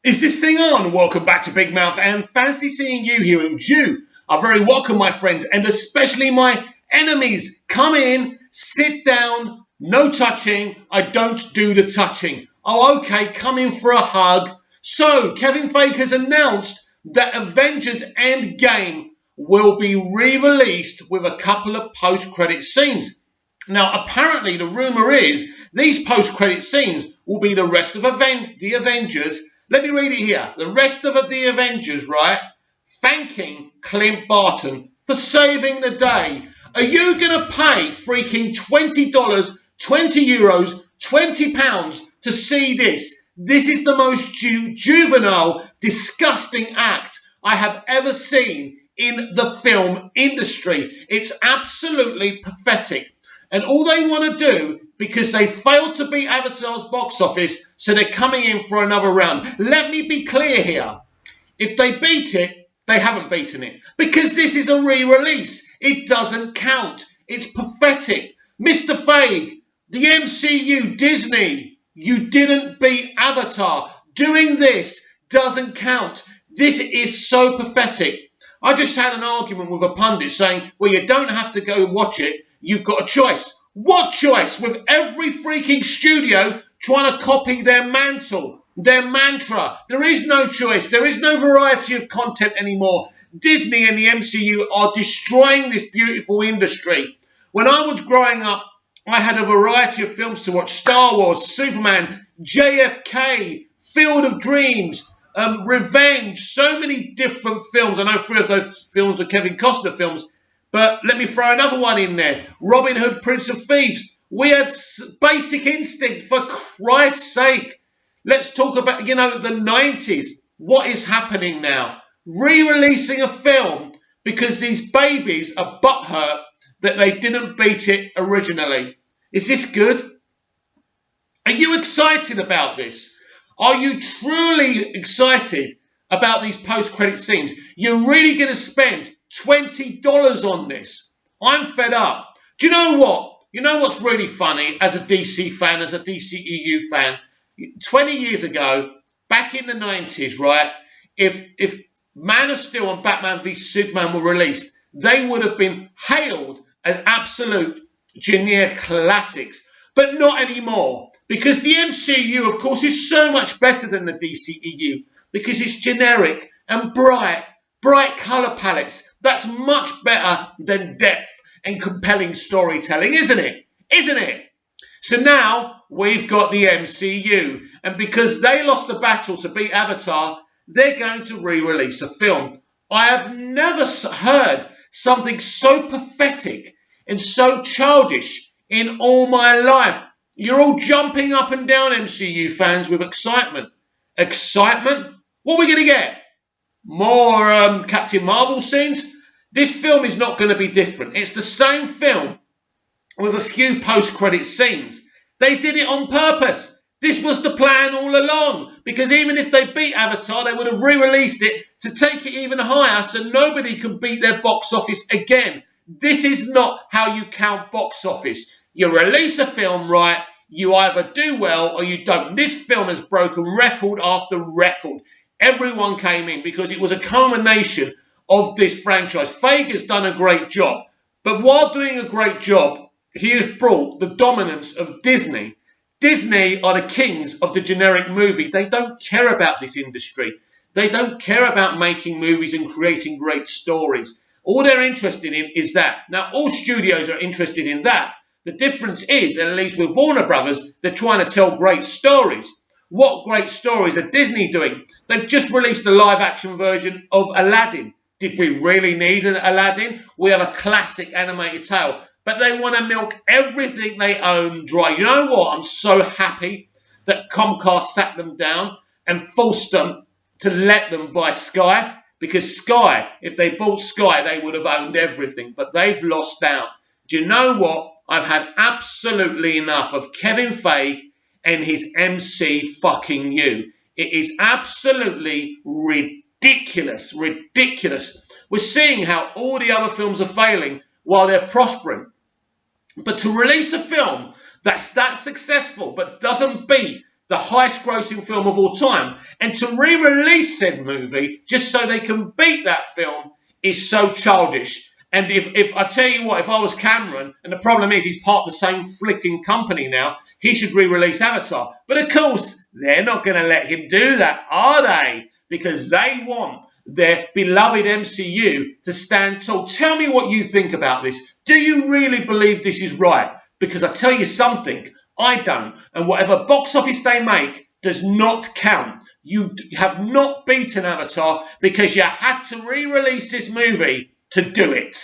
Is this thing on? Welcome back to Big Mouth and fancy seeing you here in Jew. Are very welcome, my friends, and especially my enemies. Come in, sit down, no touching. I don't do the touching. Oh, okay, come in for a hug. So, Kevin Feige has announced that Avengers Endgame will be re-released with a couple of post-credit scenes. Now, apparently, the rumour is these post-credit scenes will be the rest of the Avengers. Let me read it here. The rest of the Avengers, right, thanking Clint Barton for saving the day. Are you going to pay freaking $20, €20, £20 to see this? This is the most juvenile, disgusting act I have ever seen in the film industry. It's absolutely pathetic. And all they want to do, because they failed to beat Avatar's box office, so they're coming in for another round. Let me be clear here. If they beat it, they haven't beaten it. Because this is a re-release. It doesn't count. It's pathetic. Mr. Feige, the MCU, Disney, you didn't beat Avatar. Doing this doesn't count. This is so pathetic. I just had an argument with a pundit saying, well, you don't have to go watch it. You've got a choice. What choice? With every freaking studio trying to copy their mantle, their mantra. There is no choice. There is no variety of content anymore. Disney and the MCU are destroying this beautiful industry. When I was growing up, I had a variety of films to watch. Star Wars, Superman, JFK, Field of Dreams, Revenge, so many different films. I know 3 of those films are Kevin Costner films. But let me throw another one in there. Robin Hood, Prince of Thieves. We had Basic Instinct, for Christ's sake. Let's talk about, the 90s. What is happening now? Re-releasing a film because these babies are butthurt that they didn't beat it originally. Is this good? Are you excited about this? Are you truly excited about these post-credit scenes? You're really going to spend $20 on this. I'm fed up. Do you know what? You know what's really funny as a DC fan, as a DCEU fan? 20 years ago, back in the 90s, right, if Man of Steel and Batman v Superman were released, they would have been hailed as absolute generic classics. But not anymore. Because the MCU, of course, is so much better than the DCEU. Because it's generic and bright colour palettes. That's much better than depth and compelling storytelling, isn't it? Isn't it? So now we've got the MCU. And because they lost the battle to beat Avatar, they're going to re-release a film. I have never heard something so pathetic and so childish in all my life. You're all jumping up and down, MCU fans, with excitement. Excitement? What are we going to get? More Captain Marvel scenes? This film is not going to be different. It's the same film with a few post-credit scenes. They did it on purpose. This was the plan all along. Because even if they beat Avatar, they would have re-released it to take it even higher so nobody can beat their box office again. This is not how you count box office. You release a film, right? You either do well or you don't. This film has broken record after record. Everyone came in because it was a culmination of this franchise. Feige has done a great job. But while doing a great job, he has brought the dominance of Disney. Disney are the kings of the generic movie. They don't care about this industry. They don't care about making movies and creating great stories. All they're interested in is that. Now, all studios are interested in that. The difference is, at least with Warner Brothers, they're trying to tell great stories. What great stories are Disney doing? They've just released a live-action version of Aladdin. Did we really need an Aladdin? We have a classic animated tale. But they want to milk everything they own dry. You know what? I'm so happy that Comcast sat them down and forced them to let them buy Sky. Because Sky, if they bought Sky, they would have owned everything. But they've lost out. Do you know what? I've had absolutely enough of Kevin Feige and his MC fucking you. It is absolutely ridiculous. Ridiculous. We're seeing how all the other films are failing while they're prospering. But to release a film that's that successful but doesn't beat the highest grossing film of all time. And to re-release said movie just so they can beat that film is so childish. And if I tell you what, if I was Cameron, and the problem is he's part of the same flicking company now, he should re-release Avatar. But of course, they're not going to let him do that, are they? Because they want their beloved MCU to stand tall. Tell me what you think about this. Do you really believe this is right? Because I tell you something, I don't. And whatever box office they make does not count. You have not beaten Avatar because you had to re-release this movie to do it.